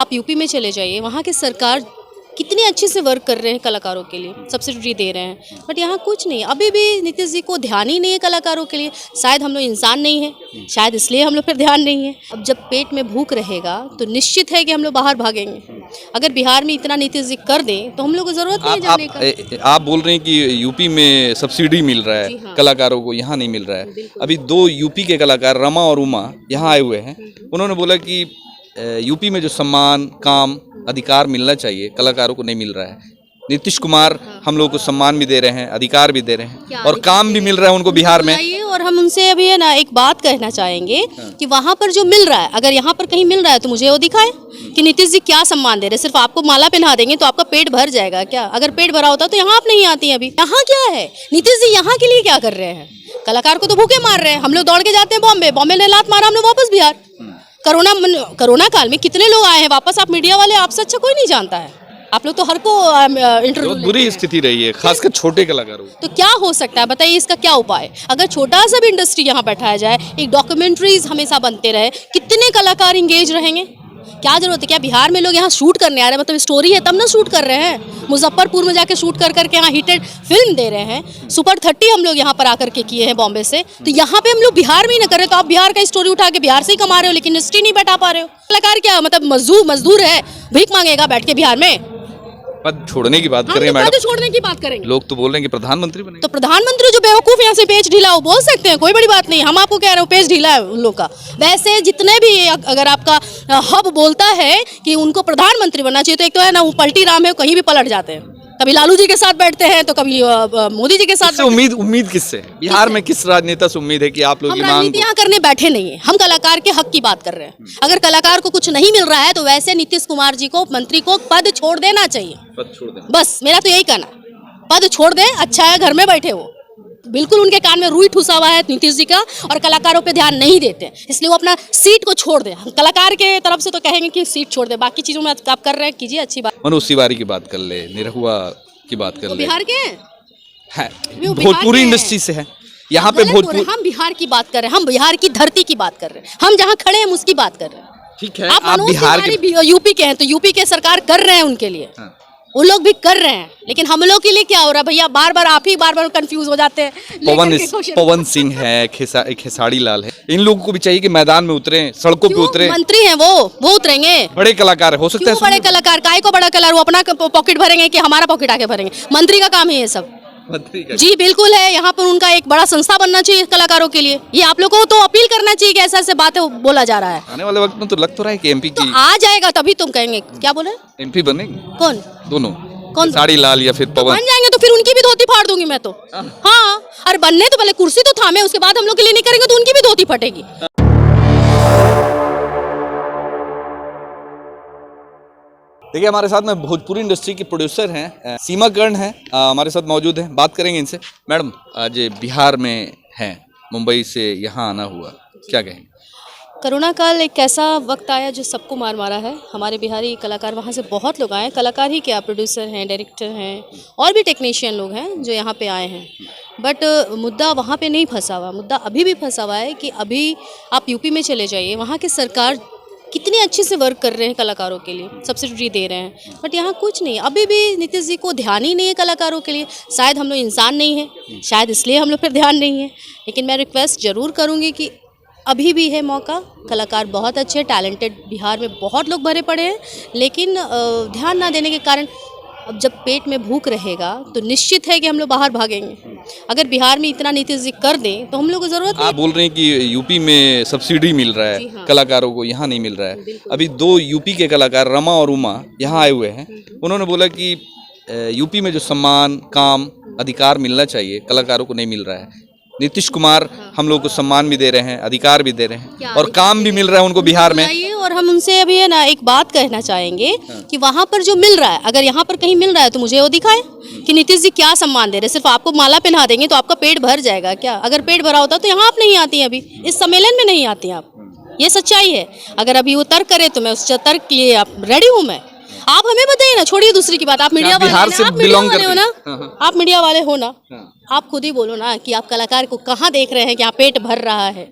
आप यूपी में चले जाइए, वहाँ की सरकार कितनी अच्छे से वर्क कर रहे हैं कलाकारों के लिए, सब्सिडी दे रहे हैं। बट यहाँ कुछ नहीं, अभी भी नीतीश जी को ध्यान ही नहीं है कलाकारों के लिए। शायद हम लोग इंसान नहीं हैं, शायद इसलिए हम लोग पर ध्यान नहीं है। अब जब पेट में भूख रहेगा तो निश्चित है कि हम लोग बाहर भागेंगे। अगर बिहार में इतना नीतीश जी कर दें तो हम लोग को जरूरत नहीं जाने का। आप बोल रहे हैं कि यूपी में सब्सिडी मिल रहा है हाँ। कलाकारों को, यहाँ नहीं मिल रहा है। अभी 2 यूपी के कलाकार रमा और उमा यहाँ आए हुए हैं। उन्होंने बोला कि यूपी में जो सम्मान, काम, अधिकार मिलना चाहिए कलाकारों को नहीं मिल रहा है। नीतीश कुमार हम लोग को सम्मान भी दे रहे हैं, अधिकार भी दे रहे हैं और काम भी मिल रहा है उनको बिहार में। और हम उनसे अभी है ना एक बात कहना चाहेंगे कि वहाँ पर जो मिल रहा है, अगर यहाँ पर कहीं मिल रहा है तो मुझे वो दिखाए कि नीतीश जी क्या सम्मान दे रहे हैं। सिर्फ आपको माला पहना देंगे तो आपका पेट भर जाएगा क्या? अगर पेट भरा होता तो यहाँ आप नहीं आती। अभी यहाँ क्या है, नीतीश जी यहाँ के लिए क्या कर रहे हैं? कलाकार को तो भूखे मार रहे हैं। हम लोग दौड़ के जाते हैं बॉम्बे ने लात मारा, हम लोग वापस बिहार। कोरोना काल में कितने लोग आए हैं वापस, आप मीडिया वाले, आपसे अच्छा कोई नहीं जानता है। आप लोग तो हर को इंटरव्यू, बहुत बुरी स्थिति रही है खासकर छोटे कलाकारों। तो क्या हो सकता है बताइए, इसका क्या उपाय? अगर छोटा सा भी इंडस्ट्री यहाँ बैठाया जाए, एक डॉक्यूमेंट्रीज हमेशा बनते रहे, कितने कलाकार इंगेज रहेंगे? क्या जरूरत है? क्या बिहार में लोग यहाँ शूट करने आ रहे हैं? मतलब स्टोरी है तब ना शूट कर रहे हैं। मुजफ्फरपुर में जाके शूट कर करके यहाँ हिटेड फिल्म दे रहे हैं। सुपर 30 हम लोग यहाँ पर आकर के किए हैं बॉम्बे से। तो यहाँ पे हम लोग बिहार में ही ना कर रहे, तो आप बिहार का स्टोरी उठा के बिहार से ही कमा रहे हो, लेकिन इंडस्ट्री नहीं बैठा पा रहे हो। कलाकार क्या मतलब मजदूर है, भीख मांगेगा बैठ के बिहार में? पद छोड़ने की बात करें मैडम, पद छोड़ने की बात करेंगे। लोग तो बोल रहे हैं कि प्रधानमंत्री बने। तो प्रधानमंत्री जो बेवकूफ यहाँ से पेज ढीला, वो बोल सकते हैं, कोई बड़ी बात नहीं। हम आपको कह रहे हो पेज ढीला है उन लोग का। वैसे जितने भी अगर आपका हब बोलता है कि उनको प्रधानमंत्री बनना चाहिए, तो एक तो है ना वो पलटी राम है, कहीं भी पलट जाते हैं। कभी लालू जी के साथ बैठते हैं तो कभी मोदी जी के साथ। उम्मीद किससे है? बिहार में किस राजनेता से उम्मीद है कि आप लोग की मांग? राजनीति यहाँ करने बैठे नहीं है, हम कलाकार के हक की बात कर रहे हैं। अगर कलाकार को कुछ नहीं मिल रहा है तो वैसे नीतीश कुमार जी को, मंत्री को पद छोड़ देना चाहिए। पद छोड़ देना, बस मेरा तो यही कहना, पद छोड़ दें। अच्छा है घर में बैठे हो, बिल्कुल उनके कान में रुई ठुसा हुआ है नीतीश जी का, और कलाकारों पे ध्यान नहीं देते, इसलिए वो अपना सीट को छोड़ दें। कलाकार के तरफ से तो कहेंगे कि सीट छोड़ दे, बाकी चीजों में आप कर रहे हैं, कीजिए, अच्छी बात। मनोज तिवारी की बात कर ले, निरहुआ की बात कर ले, बिहार के है, भोजपुरी इंडस्ट्री से है यहाँ पे। भोजपुर, हम बिहार की बात कर रहे हैं, हम बिहार की धरती की बात कर रहे हैं, हम जहाँ खड़े हैं हम उसकी बात कर रहे हैं। ठीक है, आप बिहार के यूपी के हैं तो यूपी के सरकार कर रहे हैं उनके लिए। हाँ। वो लोग भी कर रहे हैं, लेकिन हम लोग के लिए क्या हो रहा है भैया? आप ही बार बार कंफ्यूज हो जाते हैं। पवन सिंह है, खेसारी लाल है, इन लोगों को भी चाहिए कि मैदान में उतरे, सड़कों पे उतरे। मंत्री हैं वो उतरेंगे। बड़े कलाकार हो सकते हैं, बड़े कलाकार काय को बड़ा कलाकार, वो अपना पॉकेट भरेंगे कि हमारा पॉकेट आके भरेंगे? मंत्री का काम है ये सब। जी बिल्कुल है, यहाँ पर उनका एक बड़ा संस्था बनना चाहिए कलाकारों के लिए। ये आप लोगों को तो अपील करना चाहिए कि ऐसा ऐसे बातें बोला जा रहा है। आने वाले वक्त में तो लग तो रहा है कि एमपी की आ जाएगा, तभी तुम कहेंगे। क्या बोले? एमपी बनेंगे कौन? दोनों, कौन? खेसारी लाल या फिर पवन बन जाएंगे तो फिर उनकी भी धोती फाड़ दूंगी मैं तो। हाँ, और बनने तो पहले कुर्सी तो थामे, उसके बाद हम लोग के लिए नहीं करेंगे तो उनकी भी धोती फटेगी। देखिए, हमारे साथ में भोजपुरी इंडस्ट्री की प्रोड्यूसर हैं, सीमा कर्ण हैं, हमारे साथ मौजूद हैं, बात करेंगे इनसे। मैडम, आज बिहार में हैं, मुंबई से यहाँ आना हुआ, क्या कहेंगे? कोरोना काल एक ऐसा वक्त आया जो सबको मारा है। हमारे बिहारी कलाकार वहाँ से बहुत लोग आए, कलाकार ही क्या, प्रोड्यूसर हैं, डायरेक्टर हैं, और भी टेक्नीशियन लोग हैं जो यहाँ पे आए हैं। बट मुद्दा वहाँ पे नहीं फंसा हुआ, मुद्दा अभी भी फंसा हुआ है कि अभी आप यूपी में चले जाइए, वहाँ की सरकार कितनी अच्छे से वर्क कर रहे हैं कलाकारों के लिए, सब्सिडी दे रहे हैं। बट यहाँ कुछ नहीं, अभी भी नीतीश जी को ध्यान ही नहीं है कलाकारों के लिए। शायद हम लोग इंसान नहीं हैं, शायद इसलिए हम लोग पर ध्यान नहीं है। लेकिन मैं रिक्वेस्ट ज़रूर करूँगी कि अभी भी है मौका, कलाकार बहुत अच्छे टैलेंटेड बिहार में बहुत लोग भरे पड़े हैं, लेकिन ध्यान ना देने के कारण अब जब पेट में भूख रहेगा तो निश्चित है कि हम लोग बाहर भागेंगे। अगर बिहार में इतना नीतीश जी कर दें तो हम लोग को जरूरत नहीं। आप बोल रहे हैं कि यूपी में सब्सिडी मिल रहा है हाँ। कलाकारों को, यहाँ नहीं मिल रहा है। अभी 2 यूपी के कलाकार रमा और उमा यहाँ आए हुए हैं। उन्होंने बोला कि यूपी में जो सम्मान, काम, अधिकार मिलना चाहिए कलाकारों को नहीं मिल रहा है। नीतीश कुमार हम लोग को सम्मान भी दे रहे हैं, अधिकार भी दे रहे हैं और काम भी मिल रहा है उनको बिहार में। और हम उनसे अभी है ना एक बात कहना चाहेंगे कि वहाँ पर जो मिल रहा है, अगर यहाँ पर कहीं मिल रहा है तो मुझे वो दिखाए कि नीतीश जी क्या सम्मान दे रहे हैं। सिर्फ आपको माला पहना देंगे तो आपका पेट भर जाएगा क्या? अगर पेट भरा होता तो यहाँ आप नहीं आती, अभी इस सम्मेलन में नहीं आती आप। ये सच्चाई है। अगर अभी वो तर्क करे तो मैं उस तर्क के लिए रेडी हूँ मैं। आप हमें बताइए ना, छोड़िए दूसरी की बात। आप मीडिया वाले हो ना, आप मीडिया वाले हो ना, आप खुद ही बोलो ना कि आप कलाकार को कहाँ देख रहे हैं कि यहाँ पेट भर रहा है।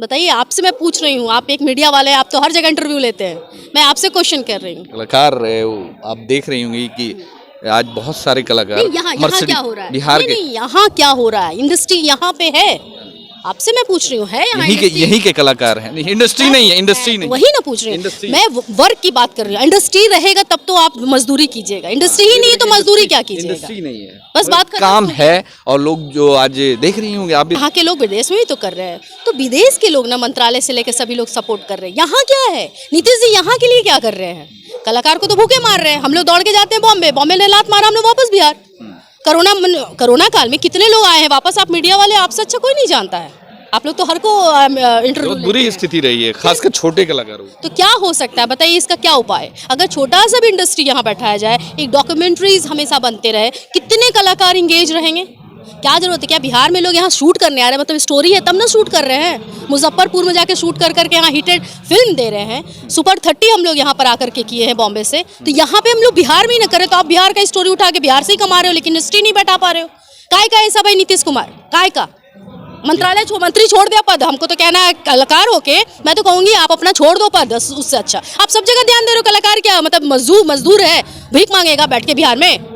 बताइए, आपसे मैं पूछ रही हूँ, आप एक मीडिया वाले हैं, आप तो हर जगह इंटरव्यू लेते हैं, मैं आपसे क्वेश्चन कर रही हूँ। कलाकार आप देख रही होंगी कि आज बहुत सारे कलाकार यहाँ मर्सिडीज क्या हो रहा है? बिहार नहीं, के नहीं, यहाँ क्या हो रहा है? इंडस्ट्री यहाँ पे है, आपसे मैं पूछ रही हूँ, है यहाँ industry? यही के कलाकार हैं। नहीं, इंडस्ट्री नहीं है, इंडस्ट्री नहीं। वही ना पूछ रही हूँ इंडस्ट्री। मैं, वर्क की बात कर रही हूँ। इंडस्ट्री रहेगा तब तो आप मजदूरी कीजिएगा, इंडस्ट्री ही नहीं है तो मजदूरी क्या कीजिएगा? इंडस्ट्री नहीं है, बस बात कर काम है। और लोग जो आज देख रही होंगे आप भी, यहाँ के लोग विदेश में भी तो कर रहे हैं, तो विदेश के लोग ना मंत्रालय से लेकर सभी लोग सपोर्ट कर रहे हैं। यहाँ क्या है नीतीश जी, यहाँ के लिए क्या कर रहे हैं? कलाकार को तो भूखे मार रहे हैं। हम लोग दौड़ के जाते हैं बॉम्बे, बॉम्बे ने लात मारा, हम लोग वापस बिहार। कोरोना काल में कितने लोग आए हैं वापस? आप मीडिया वाले, आपसे अच्छा कोई नहीं जानता है। आप लोग तो हर को इंटरव्यू बहुत बुरी स्थिति रही है, खासकर छोटे कलाकारों की। तो क्या हो सकता है बताइए, इसका क्या उपाय? अगर छोटा सा भी इंडस्ट्री यहाँ बैठाया जाए, एक डॉक्यूमेंट्रीज हमेशा बनते रहे, कितने कलाकार इंगेज रहेंगे? क्या जरूरत है? क्या बिहार में लोग यहाँ शूट करने आ रहे हैं? मतलब स्टोरी है तब ना शूट कर रहे हैं। मुजफ्फरपुर में जाके शूट कर करके यहाँ हिटेड फिल्म दे रहे हैं। सुपर 30 हम लोग यहाँ पर आकर के किए हैं बॉम्बे से, तो यहाँ पे हम लोग बिहार में ही ना करें तो आप बिहार का स्टोरी उठा के बिहार से ही कमा रहे हो, लेकिन इंडस्ट्री नहीं बैठा पा रहे हो। काय का ऐसा भाई नीतीश कुमार, काय का मंत्रालय मंत्री छोड़ दिया पद? हमको तो कहना है कलाकार होके, मैं तो कहूंगी आप अपना छोड़ दो पद, उससे अच्छा आप सब जगह ध्यान दे रहे हो। कलाकार क्या मतलब मजदूर है, भीख मांगेगा बैठ के बिहार में?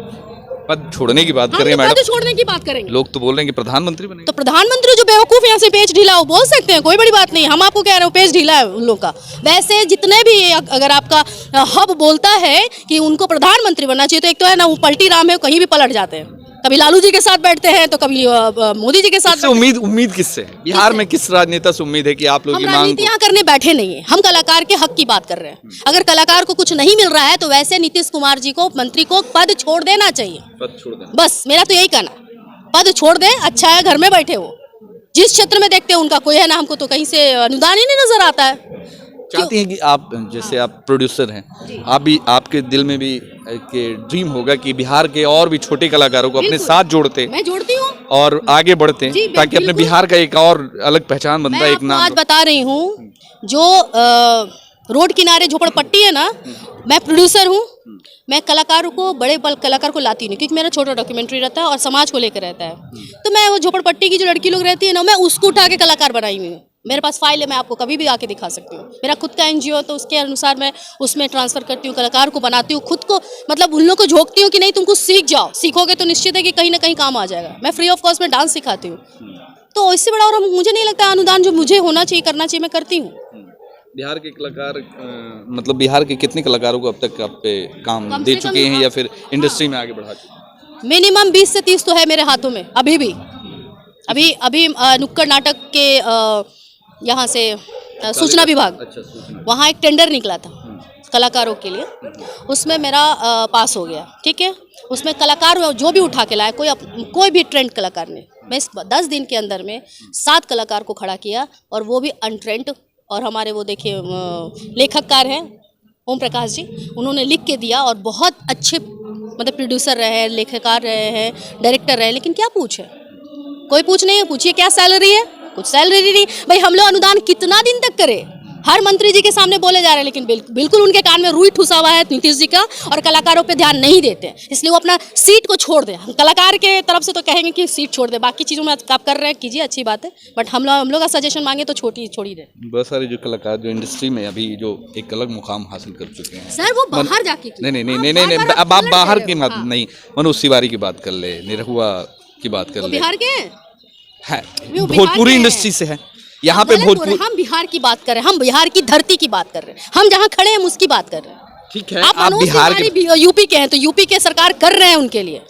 पद छोड़ने की बात कर रहे हैं पद मैडम, छोड़ने की बात करेंगे। लोग तो बोल रहे हैं कि प्रधानमंत्री बने। तो प्रधानमंत्री जो बेवकूफ यहाँ से पेज ढीला, वो बोल सकते हैं, कोई बड़ी बात नहीं। हम आपको कह रहे हो पेज ढीला है उन लोग का। वैसे जितने भी अगर आपका हब बोलता है कि उनको प्रधानमंत्री बनना चाहिए, तो एक तो है ना वो पलटी राम है, कहीं भी पलट जाते हैं। कभी लालू जी के साथ बैठते हैं तो कभी मोदी जी के साथ। उम्मीद किससे है? बिहार में किस राजनेता से उम्मीद है कि आप लोग हम राजनीति यहाँ करने बैठे नहीं है, हम कलाकार के हक की बात कर रहे हैं। अगर कलाकार को कुछ नहीं मिल रहा है तो वैसे नीतीश कुमार जी को, मंत्री को पद छोड़ देना चाहिए। पद छोड़ देना, बस मेरा तो यही कहना, पद छोड़ दें, अच्छा है घर में बैठे हो। जिस क्षेत्र में देखते हैं उनका कोई है ना, हमको तो कहीं से अनुदान ही नहीं नजर आता है। चाहती हैं कि आप, जैसे आप प्रोड्यूसर हैं, आप भी, आपके दिल में भी के ड्रीम होगा कि बिहार के और भी छोटे कलाकारों को अपने साथ जोड़ते, मैं जोड़ती हूँ और आगे बढ़ते, ताकि अपने बिहार का एक और अलग पहचान बनता है, एक नाम। आज बता रही हूँ, जो रोड किनारे झोपड़पट्टी है ना, मैं प्रोड्यूसर हूँ, मैं कलाकारों को, बड़े कलाकार को लाती नहीं, क्योंकि मेरा छोटा डॉक्यूमेंट्री रहता है और समाज को लेकर रहता है। तो मैं वो झोपड़पट्टी की जो लड़की लोग रहती है ना, मैं उसको उठा के कलाकार बनाई हुई हूँ। मेरे पास फाइल है, मैं आपको कभी भी आके दिखा सकती हूँ। मेरा खुद का एनजीओ, तो उसके अनुसार मैं उसमें ट्रांसफर करती हूँ, कलाकार को बनाती हूँ, खुद को मतलब उन लोग को झोंकती हूँ कि नहीं तुमको सीख जाओ, सीखोगे तो निश्चित है कि कहीं ना कहीं काम आ जाएगा। मैं फ्री ऑफ कॉस्ट में डांस सिखाती हूँ, तो इससे बड़ा और मुझे नहीं लगता अनुदान जो मुझे होना चाहिए, करना चाहिए, मैं करती हूँ। बिहार के कलाकार, मतलब बिहार के कितने कलाकारों को अब तक आप पे काम दे चुके हैं, या फिर इंडस्ट्री में आगे बढ़ा चुके हैं? मिनिमम 20 से 30 तो है मेरे हाथों में अभी भी। अभी नुक्कड़ नाटक के यहाँ से सूचना विभाग, वहाँ एक टेंडर निकला था कलाकारों के लिए, उसमें मेरा पास हो गया, ठीक है। उसमें कलाकार जो भी उठा के लाए, कोई भी ट्रेंड कलाकार ने, मैं इस 10 दिन के अंदर में 7 कलाकार को खड़ा किया, और वो भी अनट्रेंड। और हमारे वो देखिए लेखककार हैं ओम प्रकाश जी, उन्होंने लिख के दिया, और बहुत अच्छे मतलब प्रोड्यूसर रहे हैं, लेखककार रहे हैं, डायरेक्टर रहे, लेकिन क्या पूछे, कोई पूछ नहीं है। पूछिए क्या सैलरी है, कुछ सैलरी नहीं भाई। हम लोग अनुदान कितना दिन तक करें? हर मंत्री जी के सामने बोले जा रहे हैं, लेकिन बिल्कुल उनके कान में रुई ठुसा हुआ है नीतीश जी का, और कलाकारों पे ध्यान नहीं देते, इसलिए वो अपना सीट को छोड़ दे। हम कलाकार के तरफ से तो कहेंगे कि सीट छोड़ दे, बाकी चीज़ों में आप कर रहे हैं कीजिए, अच्छी बात है, बट हम लोग का सजेशन मांगे तो छोड़ ही दे। बहुत सारे जो कलाकार जो इंडस्ट्री में अभी जो एक अलग मुकाम हासिल कर चुके हैं सर, वो बाहर जाके नहीं, अब आप बाहर की बात नहीं, मनोज तिवारी की बात कर ले, निरहुआ की बात कर ले, बिहार के है, भोजपुरी इंडस्ट्री से है यहाँ पे। भोजपुरी, हम बिहार की बात कर रहे हैं, हम बिहार की धरती की बात कर रहे हैं, हम जहाँ खड़े हैं उसकी बात कर रहे हैं। ठीक है, आप बिहार के, यूपी के हैं तो यूपी के सरकार कर रहे हैं उनके लिए,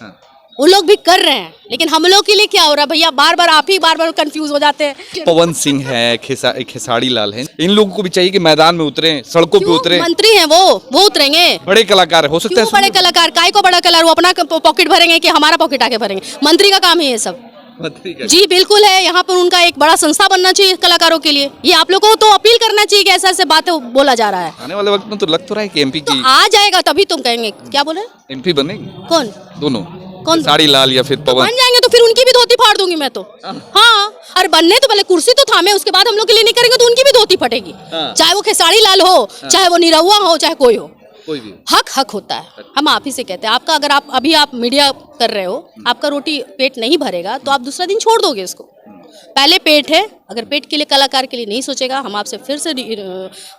उन लोग भी कर रहे हैं, लेकिन हम लोग के लिए क्या हो रहा है भैया? आप ही बार बार कंफ्यूज हो जाते हैं। पवन सिंह है, खेसारी लाल है, इन लोगों को भी चाहिए कि मैदान में उतरे, सड़कों पे उतरे। मंत्री हैं वो उतरेंगे। बड़े कलाकार हो सकते हैं, बड़े कलाकार काय को बड़ा कलाकार, वो अपना पॉकेट भरेंगे कि हमारा पॉकेट आके भरेंगे? मंत्री का काम है ये सब। जी बिल्कुल है, यहाँ पर उनका एक बड़ा संस्था बनना चाहिए कलाकारों के लिए। ये आप लोगों को तो अपील करना चाहिए कि ऐसा ऐसे बातें बोला जा रहा है। आने वाले वक्त में तो लग तो रहा है कि एमपी की आ जाएगा, तभी तुम कहेंगे। क्या बोले? एमपी बनेगी कौन? दोनों, कौन? खेसारी लाल या फिर पवन बन जाएंगे तो फिर उनकी भी धोती फाड़ दूंगी मैं तो। हाँ, अरे बनने तो पहले कुर्सी तो थामे, उसके बाद हम लोग के लिए नहीं करेंगे तो उनकी भी धोती फटेगी। चाहे वो खेसारी लाल हो, चाहे वो निरहुआ हो, चाहे कोई हो, कोई भी हक होता है। हम आप ही से कहते हैं, आपका अगर आप मीडिया कर रहे हो, आपका रोटी पेट नहीं भरेगा तो आप दूसरा दिन छोड़ दोगे इसको। पहले पेट है, अगर पेट के लिए कलाकार के लिए नहीं सोचेगा, हम आपसे फिर से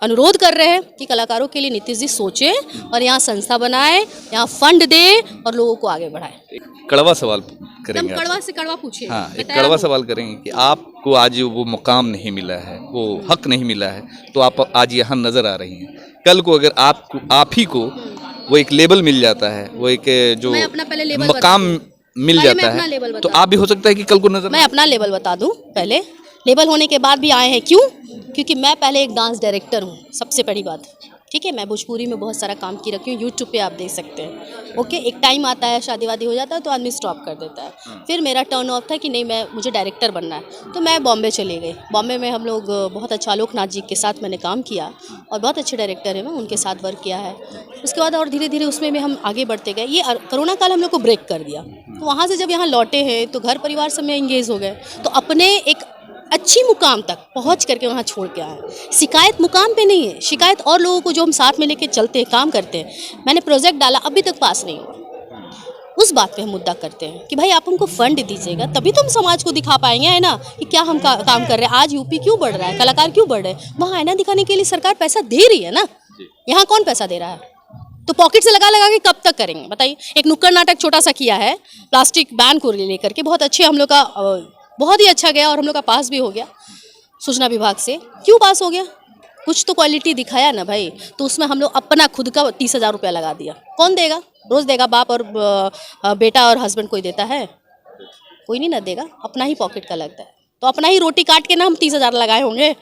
अनुरोध कर रहे हैं कि कलाकारों के लिए नीतीश जी सोचे और यहाँ संस्था बनाए, यहाँ फंड दे और लोगों को आगे बढ़ाए। कड़वा सवाल एकदम करेंगे आपसे। कड़वा से कड़वा पूछिए। हाँ, एक बताया कड़वा हूँ। सवाल करेंगे कि आपको आज वो मुकाम नहीं मिला है, वो हक नहीं मिला है, तो आप आज यहाँ नजर आ रही हैं। कल को अगर आप ही को वो एक लेबल मिल जाता है, वो एक जो मैं अपना पहले लेबल मकाम मिल पहले मैं जाता अपना लेबल है, तो बता आप भी हो सकता है कि कल को नजर मैं अपना लेबल बता दूं पहले। लेबल होने के बाद भी आए हैं, क्यों? क्योंकि मैं पहले एक डांस डायरेक्टर हूँ, सबसे बड़ी बात। ठीक है, मैं भोजपुरी में बहुत सारा काम की रखी हूँ, यूट्यूब पे आप देख सकते हैं। ओके, एक टाइम आता है, शादी वादी हो जाता है तो आदमी स्टॉप कर देता है। फिर मेरा टर्न ऑफ था कि नहीं, मुझे डायरेक्टर बनना है, तो मैं बॉम्बे चली गई। बॉम्बे में हम लोग बहुत अच्छा आलोकनाथ जी के साथ मैंने काम किया और बहुत अच्छे डायरेक्टर हैं, मैं उनके साथ वर्क किया है। उसके बाद और धीरे धीरे उसमें भी हम आगे बढ़ते गए। ये कोरोना काल हम लोग को ब्रेक कर दिया, तो वहाँ से जब यहाँ लौटे हैं तो घर परिवार सब में एंगेज हो गए, तो अपने एक अच्छी मुकाम तक पहुंच करके वहाँ छोड़ के आए। शिकायत मुकाम पे नहीं है, शिकायत और लोगों को जो हम साथ में लेके चलते हैं, काम करते हैं। मैंने प्रोजेक्ट डाला, अभी तक पास नहीं हुआ। उस बात पे हम मुद्दा करते हैं कि भाई आप हमको फंड दीजिएगा, तभी तो हम समाज को दिखा पाएंगे, है ना, कि क्या हम काम कर रहे हैं। आज यूपी क्यों बढ़ रहा है, कलाकार क्यों बढ़ रहे हैं? वहाँ आईना दिखाने के लिए सरकार पैसा दे रही है ना, यहाँ कौन पैसा दे रहा है? तो पॉकेट से लगा लगा के कब तक करेंगे बताइए। एक नुक्कड़ नाटक छोटा सा किया है, प्लास्टिक बैन को लेकर के, बहुत अच्छे हम लोग का, बहुत ही अच्छा गया और हम लोग का पास भी हो गया सूचना विभाग से। क्यों पास हो गया? कुछ तो क्वालिटी दिखाया ना भाई। तो उसमें हम लोग अपना खुद का 30,000 रुपया लगा दिया। कौन देगा? रोज देगा बाप और बेटा और हस्बैंड कोई देता है? कोई नहीं ना देगा, अपना ही पॉकेट का लगता है। तो अपना ही रोटी काट के ना हम 30,000 लगाए होंगे।